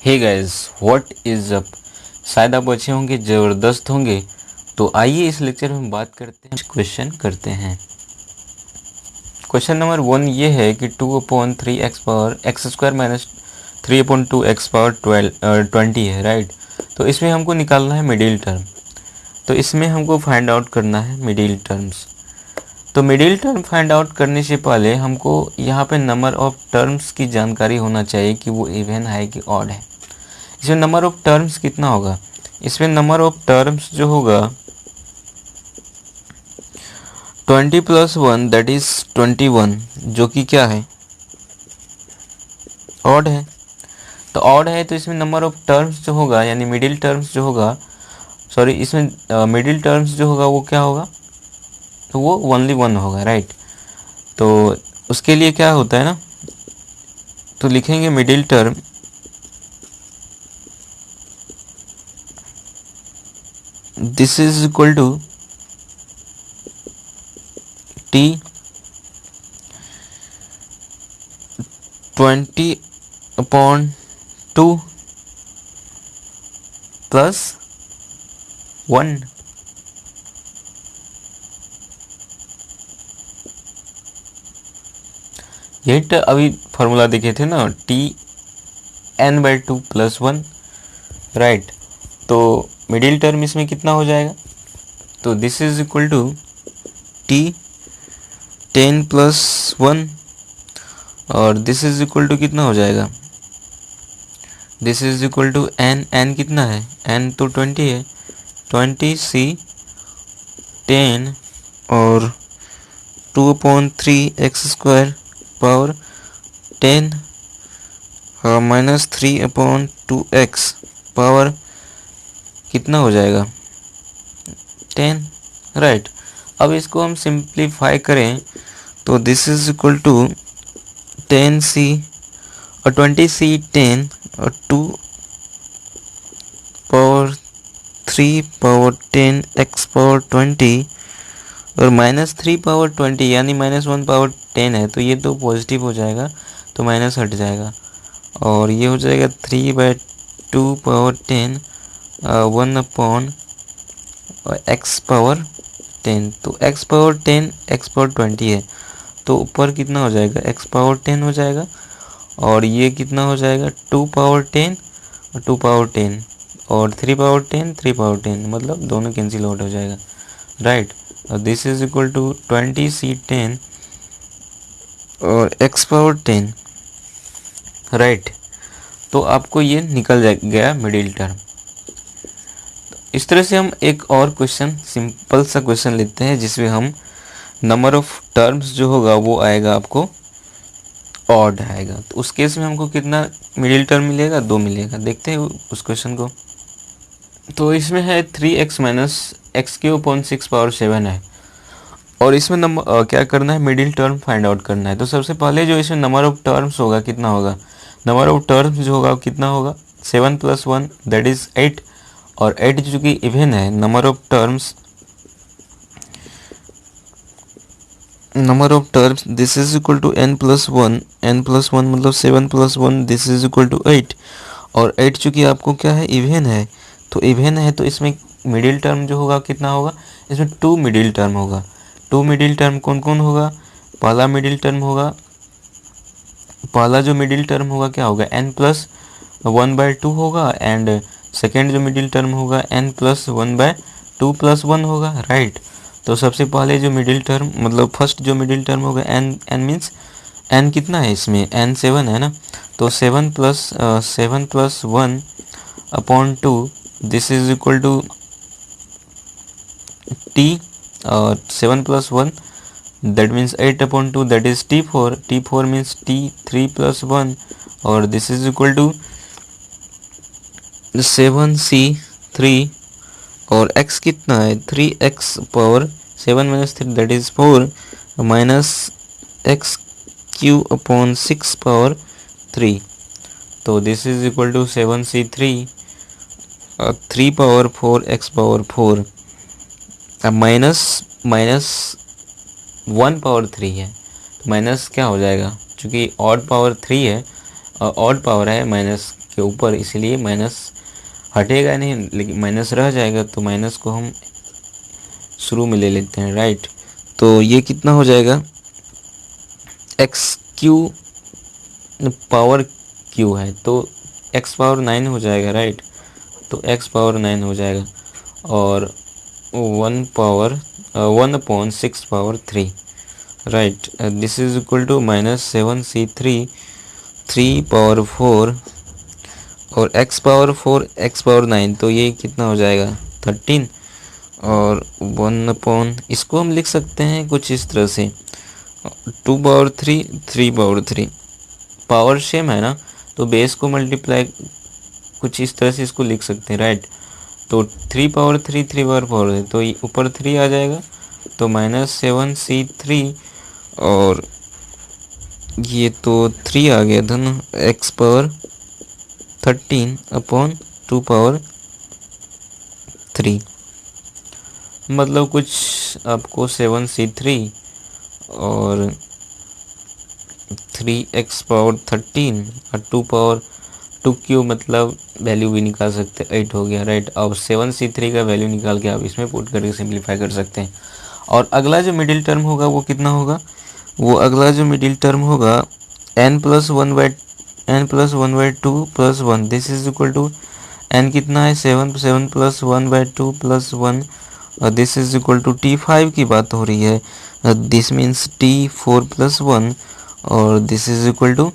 Hey guys, what is up. शायद आप अच्छे होंगे, ज़बरदस्त होंगे। तो आइए इस लेक्चर में बात करते हैं, क्वेश्चन करते हैं। क्वेश्चन नंबर 1 ये है कि 2/3 x power x square minus 3/2 x power 20 है, राइट। तो इसमें हमको निकालना है मिडिल टर्म। तो इसमें हमको फाइंड आउट करना है मिडिल टर्म्स। तो मिडिल टर्म फाइंड आउट करने से पहले हमको यहाँ पे नंबर ऑफ टर्म्स की जानकारी होना चाहिए कि वो इवन है कि ऑड है। इसमें नंबर ऑफ टर्म्स कितना होगा? इसमें नंबर ऑफ टर्म्स जो होगा 20 + 1 दैट इज 21, जो कि क्या है? ऑड है। तो ऑड है तो इसमें नंबर ऑफ टर्म्स जो होगा यानी मिडिल टर्म्स जो होगा, सॉरी, इसमें मिडिल टर्म्स जो होगा वो क्या होगा? तो वो ओनली 1 होगा, राइट। तो उसके लिए क्या होता है ना, तो लिखेंगे middle term this is equal to t 20/2 + 1। यही तो अभी फॉर्मूला देखे थे ना, Tn/2 + 1, राइट। तो मिडिल टर्म इसमें कितना हो जाएगा? तो this is equal to T10 + 1 और दिस इज इक्वल टू कितना हो जाएगा? This is equal to n कितना है? n तो 20 है, 20c 10 और 2/3 x square power 10 minus 3/2 x power कितना हो जाएगा? 10, राइट। अब इसको हम सिंप्लीफाई करें तो this is equal to 10c और 20c 10 और 2/3 x पावर 20 और -3/20 यानी -1/10 है, तो ये तो पॉजिटिव हो जाएगा, तो माइनस हट जाएगा और ये हो जाएगा 3/2/10 1/x पावर 10। तो x पावर 10 x पावर 20 है, तो ऊपर कितना हो जाएगा? x पावर 10 हो जाएगा और ये कितना हो जाएगा? 2/10 और 2/10 और 3/10 3/10, मतलब दोनों कैंसिल आउट हो जाएगा, राइट। और this is equal to 20c 10 और x पावर 10, राइट। तो आपको ये निकल गया मिडिल टर्म। इस तरह से हम एक और क्वेश्चन, सिंपल सा क्वेश्चन लेते हैं जिसमें हम नंबर ऑफ टर्म्स जो होगा वो आएगा आपको ऑड आएगा। तो उस केस में हमको कितना मिडिल टर्म मिलेगा? 2 मिलेगा। देखते हैं उस क्वेश्चन को। तो इसमें है 3x - x³/6/7 है और इसमें नंबर क्या करना है? मिडिल टर्म फाइंड आउट करना है। तो सबसे पहले जो इसमें नंबर ऑफ टर्म्स होगा कितना होगा? नंबर ऑफ टर्म्स जो होगा कितना होगा? 7 + 1 दैट इज 8 और 8 जो कि इवन है, number of terms this is equal to n + 1 मतलब 7 + 1 दिस इज इक्वल टू 8 और 8 चूँकि आपको क्या है? इवन है। तो इवन है तो इसमें मिडिल टर्म जो होगा कितना होगा? इसमें 2 मिडिल टर्म होगा। 2 मिडिल टर्म कौन कौन होगा? पहला मिडिल टर्म होगा, पहला जो मिडिल टर्म होगा क्या होगा? n + 1/2 होगा एंड सेकेंड जो मिडिल टर्म होगा n + 1/2 + 1 होगा, राइट। तो सबसे पहले जो मिडिल टर्म मतलब फर्स्ट जो मिडिल टर्म होगा n मीन्स n कितना है इसमें? n 7 है ना। तो 7 + 1/2 this is equal to t और 7 + 1 that means 8/2 that is t4। t4 means t3 + 1 और this is equal to 7c3 और x कितना है? 3x power 7 - 3 that is 4 minus x³/6/3। तो this is equal to 7c3 और 3/4 x/4 अब minus 1/3 है, तो माइनस क्या हो जाएगा? क्योंकि ऑड पावर 3 है और ऑड पावर है, माइनस के ऊपर, इसलिए माइनस हटेगा नहीं, लेकिन माइनस रह जाएगा, तो माइनस को हम शुरू में ले लेते हैं, राइट। तो ये कितना हो जाएगा, एक्स क्यू पावर क्यू है तो एक्स पावर 9 हो जाएगा, राइट। तो एक्स पावर 9 हो जाएगा, और 1/6 power 3, right. This is equal to -7c3 3/4, और x पावर 4 x पावर 9, तो ये कितना हो जाएगा 13, और 1/, इसको हम लिख सकते हैं कुछ इस तरह से 2/3 3/3, पावर सेम है ना, तो बेस को मल्टीप्लाई कुछ इस तरह से इसको लिख सकते हैं, राइट। तो 3/3 3/4 है, तो ये ऊपर 3 आ जाएगा, तो -7c3, और ये तो 3 आ गया था ना, x पावर 13/2/3, मतलब कुछ आपको 7c3 और 3x पावर 13 और 2 मतलब वैल्यू भी निकाल सकते हैं, 8 हो गया, राइट। और 7c3 का वैल्यू निकाल के आप इसमें पुट करके सिंप्लीफाई कर सकते हैं। और अगला जो मिडिल टर्म होगा वो कितना होगा, वो अगला जो मिडिल टर्म होगा n+1/2+1, this is equal to n कितना है 7 7+1/2+1, this is equal to t5 की बात हो रही है, दिस मीन्स t4+1, और this is equal to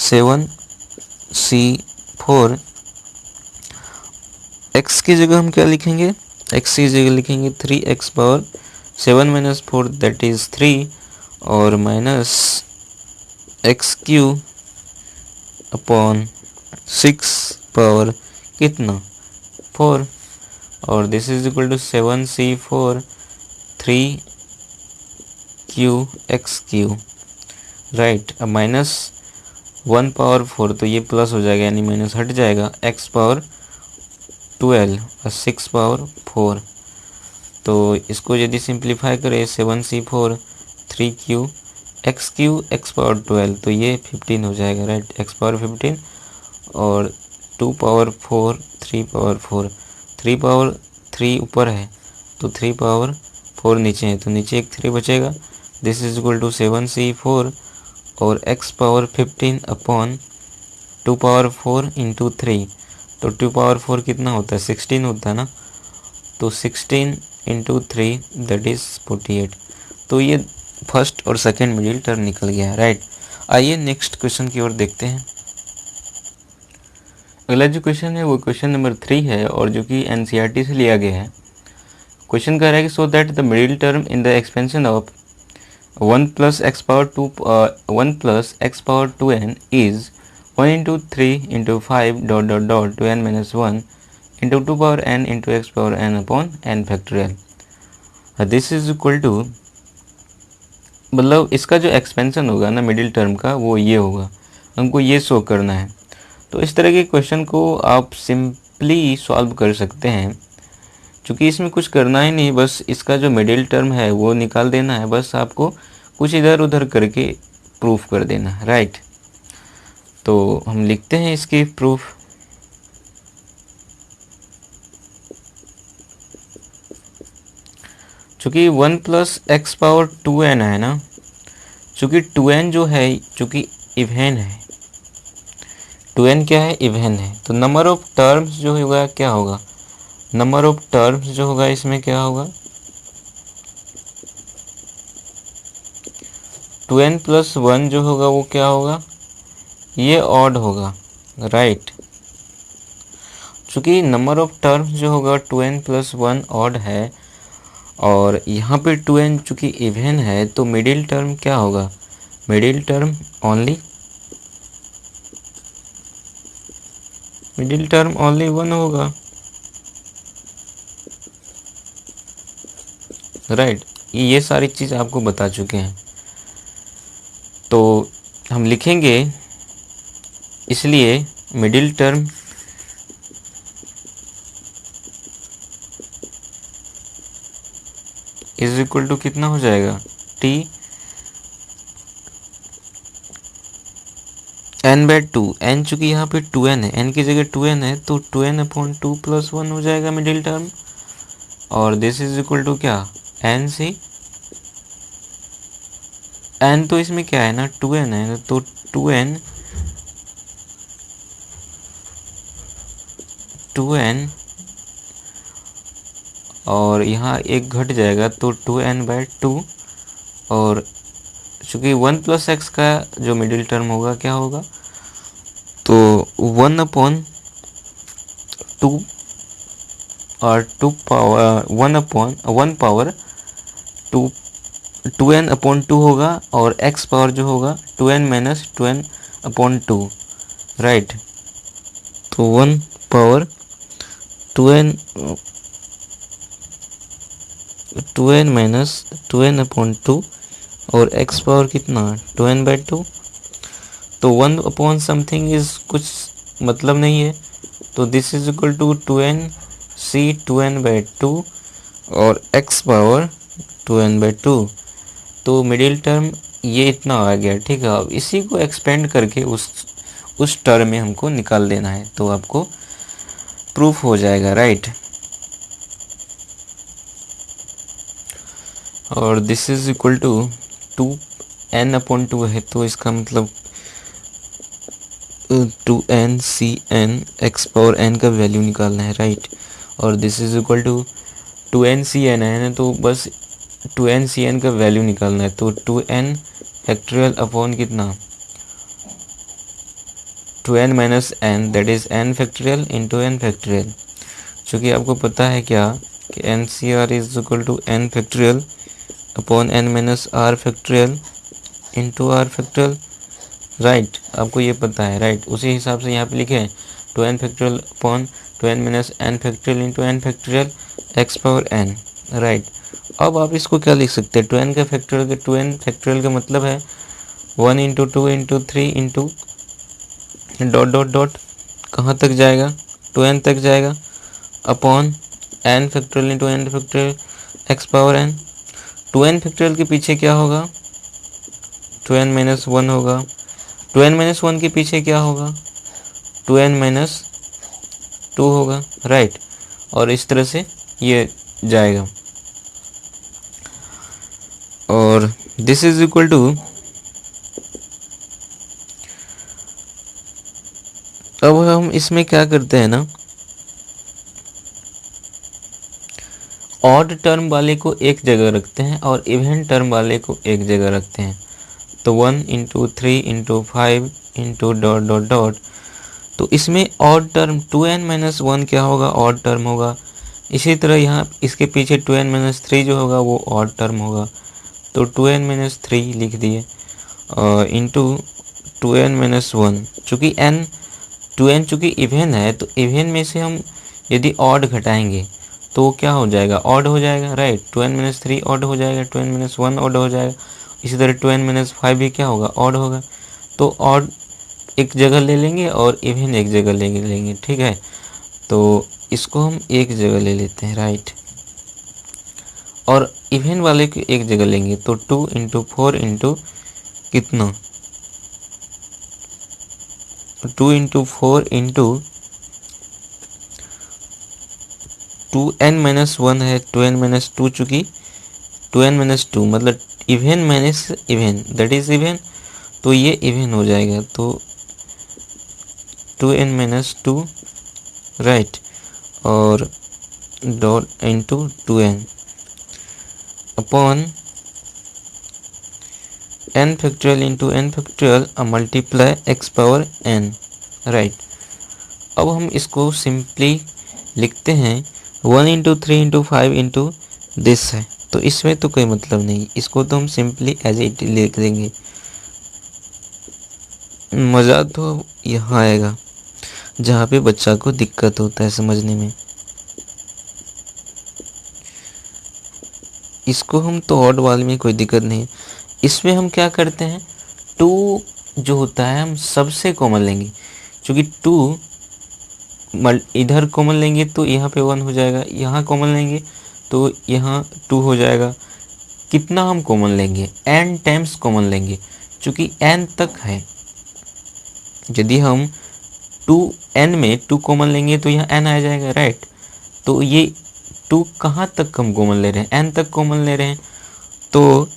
7c4। x की जगह हम क्या लिखेंगे, x की जगह लिखेंगे 3x पावर 7 - 4 दैट इज 3, और minus x q upon 6 power कितना 4, और this is equal to 7c4 3qx3, right. अब -1/4, तो ये प्लस हो जाएगा, यानी माइनस हट जाएगा, x पावर 12 और 6/4, तो इसको यदि सिंप्लीफाई करें 7c4 3qx3 x पावर 12, तो ये 15 हो जाएगा, राइट। x पावर 15 और 2/4 3/4, 3/3 ऊपर है तो 3/4 नीचे है, तो नीचे एक 3 बचेगा, this is equal to 7c4 और x पावर 15 अपॉन 2/4 इंटू 3, तो 2/4 कितना होता है 16 होता है ना, तो 16 इंटू 3 दैट इज 48। तो ये फर्स्ट और सेकंड मिडिल टर्म निकल गया है, राइट। आइए नेक्स्ट क्वेश्चन की ओर देखते हैं। अगला जो क्वेश्चन है वो क्वेश्चन नंबर 3 है, और जो कि एनसीईआरटी से लिया गया है। क्वेश्चन कह रहा है कि so that the middle term in the expansion of 1 + x power 2n is 1 into 3 into 5 to n minus 1 into 2 power n into x power n upon n factorial. This is equal to, मतलब इसका जो expansion होगा ना middle term का, वो ये होगा, हमको ये शो करना है। तो इस तरह के क्वेश्चन को आप सिंपली सॉल्व कर सकते हैं, क्योंकि इसमें कुछ करना ही नहीं, बस इसका जो मिडिल टर्म है वो निकाल देना है, बस आपको कुछ इधर उधर करके प्रूफ कर देना है, राइट। तो हम लिखते हैं इसकी प्रूफ। चूँकि 1 + x पावर 2n है ना, चूँकि 2n जो है चूँकि इवन है, 2n क्या है इवन है, तो नंबर ऑफ टर्म्स जो होगा क्या होगा, नंबर ऑफ टर्म्स जो होगा इसमें क्या होगा 2n + 1 जो होगा वो क्या होगा, ये ऑड होगा, राइट। चूँकि नंबर ऑफ टर्म्स जो होगा 2n + 1 ऑड है, और यहाँ पे 2n चूँकि इवन है, तो मिडिल टर्म क्या होगा, मिडिल टर्म ओनली 1 होगा, राइट। ये सारी चीज़ आपको बता चुके हैं, तो हम लिखेंगे, इसलिए middle term is equal to कितना हो जाएगा, t n/2, n चूंकि यहाँ पे 2n है, n की जगह 2n है तो 2n/2 + 1 हो जाएगा मिडिल टर्म। और दिस इज इक्वल टू क्या, n से n, तो इसमें क्या है ना 2n है, तो 2n और यहाँ एक घट जाएगा तो 2n/2। और चूंकि 1 + x का जो मिडिल टर्म होगा क्या होगा, तो 1/2 और 2 पावर 1 पावर 2 2n/2 होगा, और x पावर जो होगा 2n - 2n/2, राइट। तो 1 पावर 2n 2n - 2n/2 और x पावर कितना 2n/2। तो 1 समथिंग इज कुछ मतलब नहीं है, तो this is equal to 2n/c 2n/2 और x पावर 2n/2। तो मिडिल टर्म ये इतना आ गया, ठीक है। अब इसी को एक्सपेंड करके उस टर्म में हमको निकाल देना है, तो आपको प्रूफ हो जाएगा, राइट। और this is equal to 2n/2 है, तो इसका मतलब 2n/cn x पावर n का वैल्यू निकालना है, राइट। और this is equal to 2n/cn है, तो बस 2n/cn का वैल्यू निकालना है, तो 2n फैक्टोरियल अपॉन कितना 2n - n, that is n factorial into n factorial. चूँकि आपको पता है क्या कि NCR is equal to n factorial upon n - r factorial into r factorial, right. आपको ये पता है, राइट। उसी हिसाब से यहाँ पे लिखे 2n factorial upon 2n - n factorial into n factorial x power n, right. अब आप इसको क्या लिख सकते हैं, 2n का फैक्टोरियल, 2n फैक्टोरियल का मतलब है 1 × 2 × 3 इंटू डॉट डॉट डॉट कहाँ तक जाएगा 2n तक जाएगा, upon n factorial into n factorial x power n। 2n factorial के पीछे क्या होगा 2n - 1 होगा, 2n - 1 के पीछे क्या होगा 2n - 2 होगा, राइट। और इस तरह से ये जाएगा। और दिस इज इक्वल टू, अब हम इसमें क्या करते हैं ना, ऑड टर्म वाले को एक जगह रखते हैं और इवन टर्म वाले को एक जगह रखते हैं। तो 1 × 3 × 5 इंटू डॉट डॉट डॉट, तो इसमें ऑड टर्म 2n - 1 क्या होगा, ऑड टर्म होगा। इसी तरह यहाँ इसके पीछे 2n - 3 जो होगा वो ऑड टर्म होगा, तो 2n - 3 लिख दिए इंटू 2n - 1। चूँकि 2n चूँकि इवन है, तो इवन में से हम यदि ऑड घटाएंगे तो क्या हो जाएगा, ऑड हो जाएगा, राइट। 2n - 3 ऑड हो जाएगा, 2n - 1 ऑड हो जाएगा। इसी तरह 2n - 5 भी क्या होगा, ऑड होगा। तो ऑड एक जगह ले लेंगे और इवन एक जगह लेंगे, ठीक है। तो इसको हम एक जगह ले लेते हैं, राइट। और इवन वाले को एक जगह लेंगे, तो 2 × 4 इंटू कितना 2 × 4 इंटू 2n - 1 है, 2n - 2 चूँकि 2n - 2 मतलब even minus even, that is even, तो ये इवन हो जाएगा, तो 2n - 2, राइट। और dot into 2n upon n factorial into n factorial multiply x power n, right. अब हम इसको सिंपली लिखते हैं 1 × 3 × 5 इंटू दिस है, तो इसमें तो कोई मतलब नहीं, इसको तो हम सिंपली एज इट लिख देंगे। मज़ा तो यहाँ आएगा जहाँ पे बच्चा को दिक्कत होता है समझने में। इसको हम तो ऑड वाले में कोई दिक्कत नहीं, इसमें हम क्या करते हैं 2 जो होता है हम सबसे कॉमन लेंगे, क्योंकि 2 इधर कॉमन लेंगे तो यहाँ पे 1 हो जाएगा, यहाँ कॉमन लेंगे तो यहाँ 2 हो जाएगा। कितना हम कॉमन लेंगे, n टाइम्स कॉमन लेंगे, क्योंकि n तक है, यदि हम 2n में 2 कॉमन लेंगे तो यहाँ n आ जाएगा, राइट। तो ये 2 कहाँ तक हम कॉमन ले रहे हैं, n तक कॉमन ले रहे हैं। तो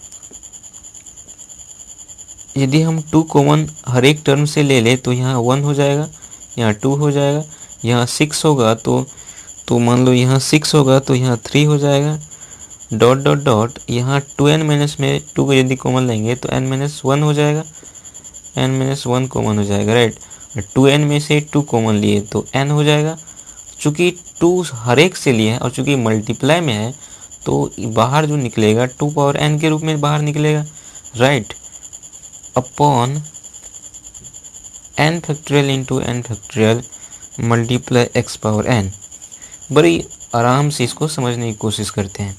यदि हम 2 कॉमन हर एक टर्म से ले ले तो यहाँ 1 हो जाएगा, यहाँ 2 हो जाएगा, यहाँ 6 होगा तो मान लो यहाँ 6 होगा तो यहाँ 3 हो जाएगा, डॉट डॉट डॉट यहाँ 2n माइनस में 2 को यदि कॉमन लेंगे तो n माइनस 1 हो जाएगा, n माइनस 1 कॉमन हो जाएगा, राइट। 2n में से 2 कॉमन लिए तो n हो जाएगा। चूँकि 2 हर एक से लिए हैं और चूँकि मल्टीप्लाई में है तो बाहर जो निकलेगा 2 पावर n के रूप में बाहर निकलेगा, right. Upon n factorial into n factorial multiply x power n। बड़ी आराम से इसको समझने की कोशिश करते हैं।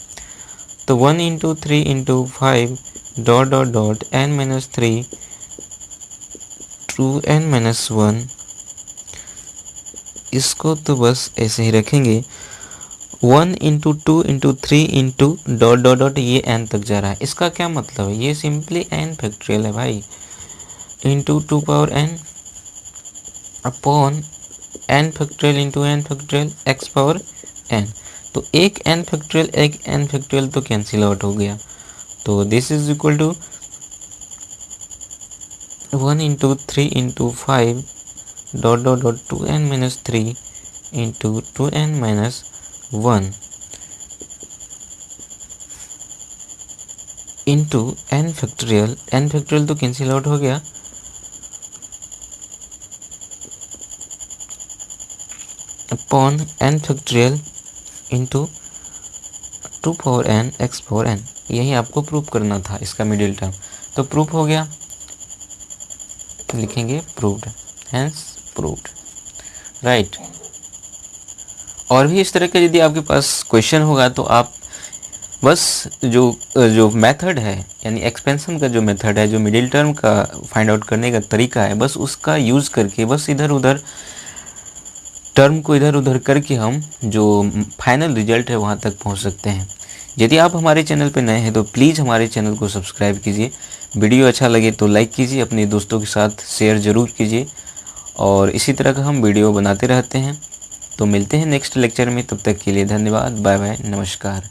तो 1 into 3 into 5 dot dot dot n minus 3 two n minus 1, इसको तो बस ऐसे ही रखेंगे। 1 into 2 into 3 into dot dot dot ये n तक जा रहा है। इसका क्या मतलब है, ये सिंपली n फैक्टोरियल है भाई, into 2 power n upon n factorial into n factorial x power n। तो एक n फैक्टोरियल तो कैंसिल आउट हो गया। तो this is equal to 1 into 3 into 5 dot dot dot 2n minus 3 into 2n minus 1 into n factorial तो cancel out हो गया, upon n factorial into 2 power n x power n। यही आपको proof करना था इसका मिडिल टर्म। तो proof हो गया, लिखेंगे प्रूव्ड, हेंस प्रूव्ड, राइट। और भी इस तरह के यदि आपके पास क्वेश्चन होगा तो आप बस जो मेथड है, यानी एक्सपेंशन का जो मेथड है, जो मिडिल टर्म का फाइंड आउट करने का तरीका है, बस उसका यूज़ करके बस इधर उधर टर्म को इधर उधर करके हम जो फाइनल रिजल्ट है वहाँ तक पहुँच सकते हैं। यदि आप हमारे चैनल पर नए हैं तो प्लीज़ हमारे चैनल को सब्सक्राइब कीजिए। वीडियो अच्छा लगे तो लाइक कीजिए, अपने दोस्तों के साथ शेयर ज़रूर कीजिए और इसी तरह का हम वीडियो बनाते रहते हैं। तो मिलते हैं नेक्स्ट लेक्चर में, तब तक के लिए धन्यवाद, बाय बाय, नमस्कार।